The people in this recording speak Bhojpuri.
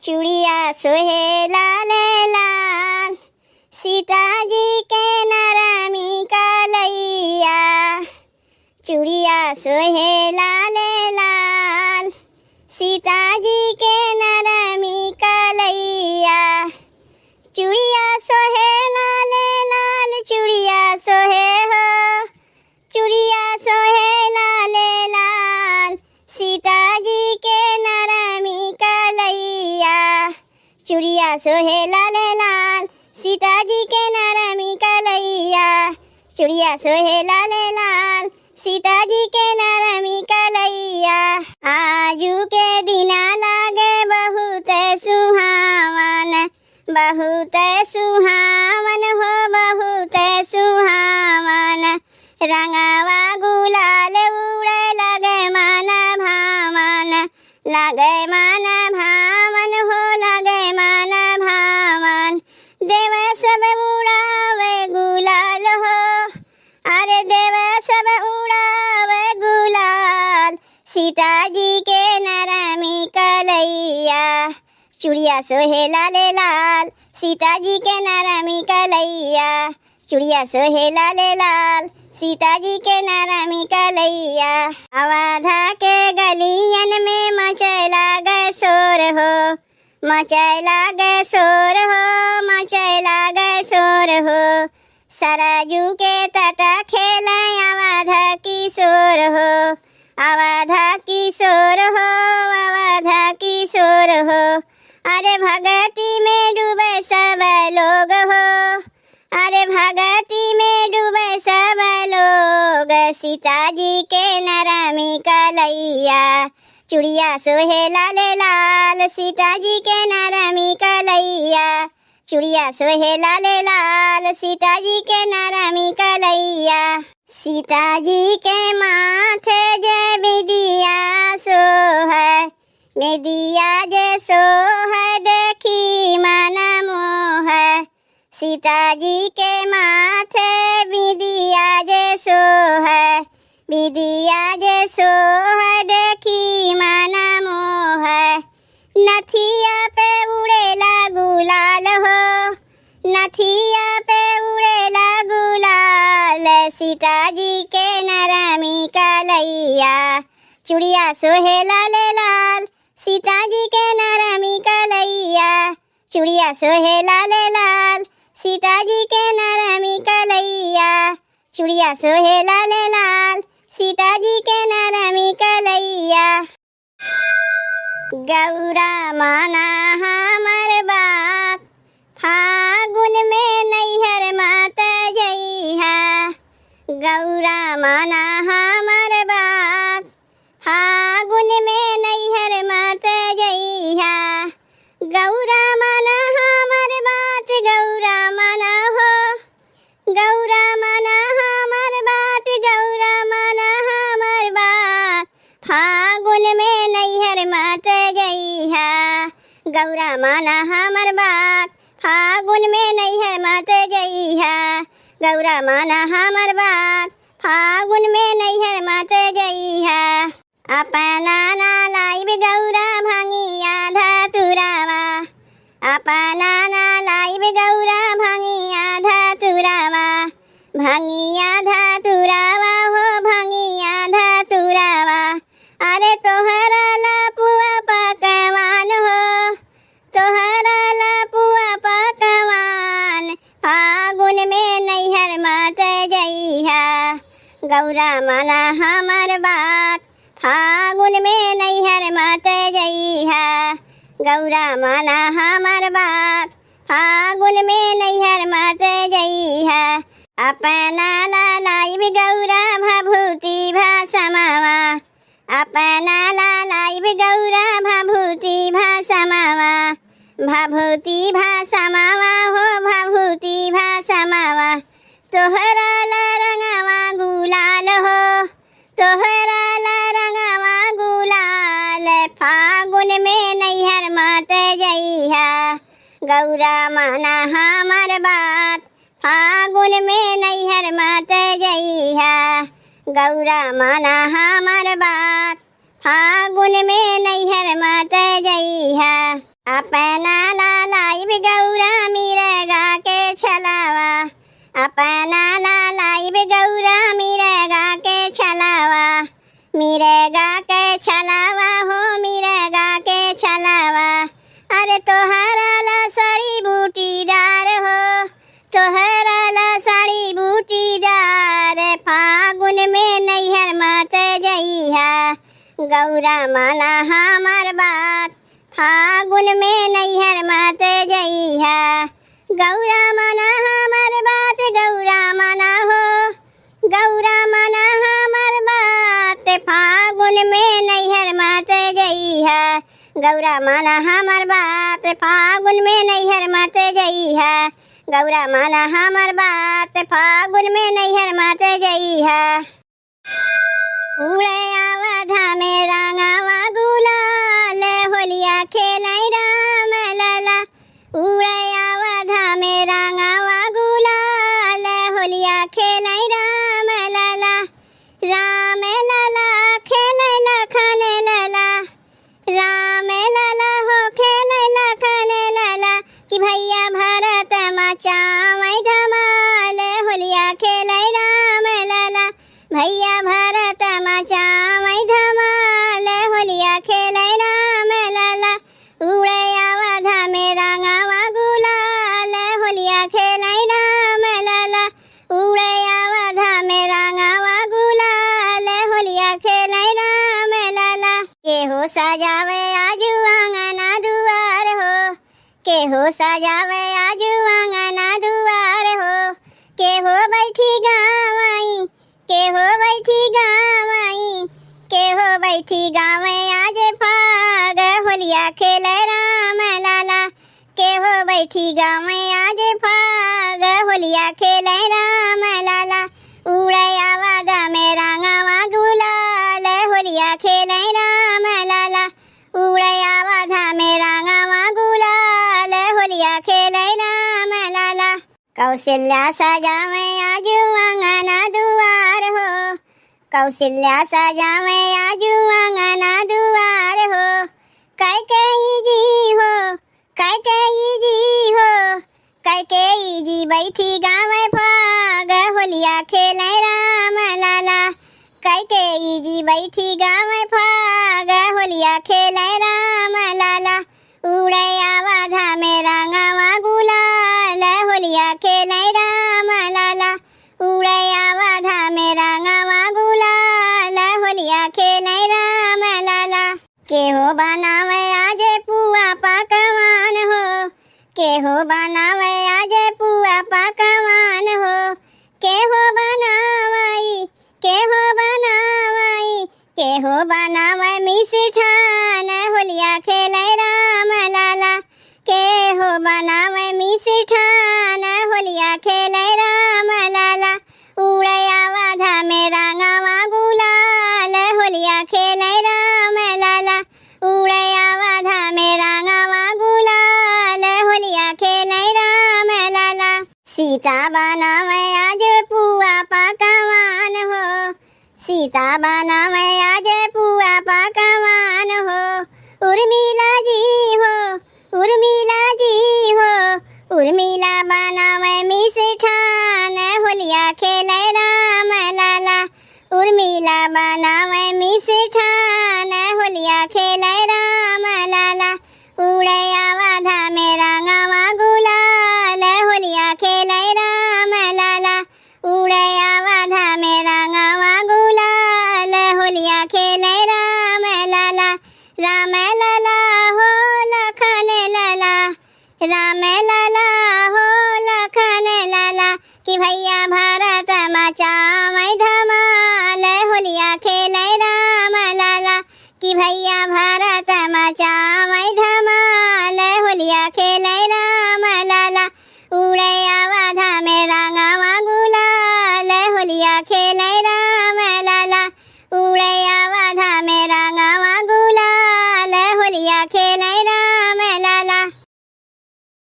चूड़िया सोहे लाल लाल, सीता जी के नरमी कलैया। चूड़िया सोहे लाल लाल, सीता जी के नरमी कलैया। चूड़िया सोहे लाल लाल, चूड़िया सोहे हो, चूड़िया सोहे लाल लाल, सीता जी के नरमी कलैया। चूड़िया सोहे लाल लाल, सीता जी के नरमी कलैया। चूड़िया सोहे लाल लाल, सीता जी के नरमी कलैया। आजू के दिना लागे बहुत सुहावन, बहुत सुहावन हो, बहुत सुहावन। रंगवा गुलाल उड़े लगे मन भावन, लगे मन भावन हो, लगे मन भावन। देव सब उड़ावे गुलाल हो, अरे देव सब उड़ावे गुलाल, सीता जी के नरमी कलैया। चूड़िया सोहे लाल लाल, सीता जी के नरमी कलैया। चूड़िया सोहे लाल लाल, सीता जी के नरमी कलैया। अवधा के गलियन में मचैला गे शोर हो, मचैला गे शोर हो, मचैला गे शोर हो। सरजू के तट खेले अवध किशोर हो, अवध किशोर हो, अवध किशोर हो। अरे भगती में डूबे सब लोग हो, अरे भगती में डूबे सब लोग, सीता जी के नरमी कलैया। चूड़िया सोहे लाल लाल, सीता जी के नरमी कलैया। चूड़िया सोहे लाल लाल, सीता जी के नरमी कलैया। सीता जी के माथे जय बिदिया सोहै, बिदिया जे सोहै देखी मन मोहै। सीता जी के माथे बिदिया जे सोहै, बिदिया जे सोहै देखी मन मोहै। नथिया पे उड़ेला गुलाल हो, नथिया पे उड़ेला गुलाल, सीता जी के नरमी कलैया। चूड़िया सोहे लाल लाल, सीता जी के नरमी कलैया। चूड़िया सोहे लाल लाल, सीता जी के नरमी कलैया। चूड़िया सोहे लाल लाल, सीता जी के नरमी कलैया। गौरा माना हमर बात, फागुन में नैहर मात जइहा। गौरा माना हमर बात, फागुन में नैहर मात जइहा। गौरा माना हमर बात, गौरा माना हो, गौरा माना हमर बात, गौरा माना हमर बात, फागुन में नैहर मात जइहा। गौरा माना हमर बात, फागुन में नैहर मात जइहा। गौरा माना हमर बात, फागुन में नैहर मात जइहा। अपना ना लाइब गौरा भंगिया धतुरावा, अपना ना लाइब गौरा भंगिया धतुरावा। भंगिया धतुरावा हो, भंगिया धतुरावा। अरे तोहरा लपुआ पकवान हो, तोहरा लपुआ पकवान, फागुन में नैहर मात जइहा। गौरा माना हमर बात, फागुन में नैहर मात जइहा। गौरा माना हमर बात, फागुन में नैहर मात जइहा। अपना ला लाइब गौरा भभूति भासमावा, अपना ला लाइब गौरा भभूति भासमावा। भभूति भासमावा हो, भभूति भासमावा। तोहरा ला रंगवा गुलाल हो, तोहरा ला रंगवा गुलाल, फागुन में नैहर मात जइहा। गौरा माना हमर बात, फागुन में नैहर मात जइहा। गौरा माना हमर बात, फागुन में नैहर मात जइहा। अपना लालाइब गौरा मिरेगा के छलावा, अपना लालाइब गौरा मिरेगा के छलावा, मिरेगा के छलावा हो मिरेगा के छलावा। अरे तोहरा ला साड़ी बूटीदार हो, तोहरा ला साड़ी बूटीदार, फागुन में नैहर मत जइहा, गौरा माना हमार बात, फागुन में नैहर मत जइहा, गौरा माना हमार बात, गौरा माना हो, गौरा माना हमार बात, फागुन में नैहर मत जइहा, गौरा माना हमार बात, फागुन में नैहर मत जइहा, गौरा माना हमार बात, फागुन में नैहर मत जइहा। उड़े आवधा में रंगावा गुलाल, होलिया खेलाई राम लाला, उड़े आवधा में रंगावा गुलाल, होलिया खेलाई राम लाला, राम लाला खेलै लखन लाला, राम लाला हो खेलै लखन लाला, कि भैया भरत मचावै धमाल, होलिया खेलै राम लाला, भैया भरत मचावै धमाल, होलिया खेलै राम लाला, उड़े आवधा में रंगावा गुलाल, होलिया खेलै राम लाला, उड़े आवधा में रंगावा गुलाल, होलिया खेलै राम लाला। केहो सजावे आजू आंगना दुआर हो, केहो सजावे आजू आंगना दुआर हो, केहो बैठी गावई, केहो बैठी गावई, केहो बैठी गावे आज फाग, होलिया खेलै राम लाला, केहो बैठी गावे आज फाग, होलिया खेलै राम लाला, उड़े आवधा में रंगावा गुलाल, होलिया खेलै राम लाला, उड़े आवधा में रंगावा गुलाल, होलिया खेलै राम लाला। कौशल्या सजावे आजू आंगना दुआर हो, कौशल्या सजावे आजू आंगना दुआर हो, कैकेयी जी हो, कैकेयी जी हो, कैकेयी जी बैठी गावे फाग, होलिया खेलै राम लाला, कैकेयी जी बैठी गावे फाग, होलिया खेलै राम लाला, उड़े आवधा में रंगावा गुलाल, होलिया खेलै राम लाला, उड़े आवधा में रंगावा गुलाल, होलिया खेलै राम लाला। केहो बनावे आज पुआ पकवान हो, केहो बनावे आज पुआ पकवान हो, केहो बनावई, केहो बनावई, केहो बनावे मिष्ठान, होलिया खेलै राम लाला, केहो बनावे मिष्ठान, होलिया खेलै राम लाला, उड़े आवधा में रंगावा गुलाल, होलिया खेलै राम लाला, उड़े आवधा में रंगावा गुलाल, होलिया खेलै राम लाला। सीता बनावे आज पुआ पकवान हो, सीता बनावे आज पुआ पकवान हो, उर्मिला जी हो, उर्मिला जी हो, उर्मिला बनावे मिष्ठान, होलिया खेलै राम लाला, उर्मिला बनावे मिष्ठान, होलिया खेलै राम लाला, उड़े आवधा में रंगावा गुलाल, होलिया खेलै राम लाला, उड़े आवधा में रंगावा गुलाल, होलिया खेलै राम लाला, राम लाला हो लखन लाला, राम लाला हो लखन लाला, कि भैया भरत मचावै धमाल, होलिया खेलै राम लाला, कि भैया भरत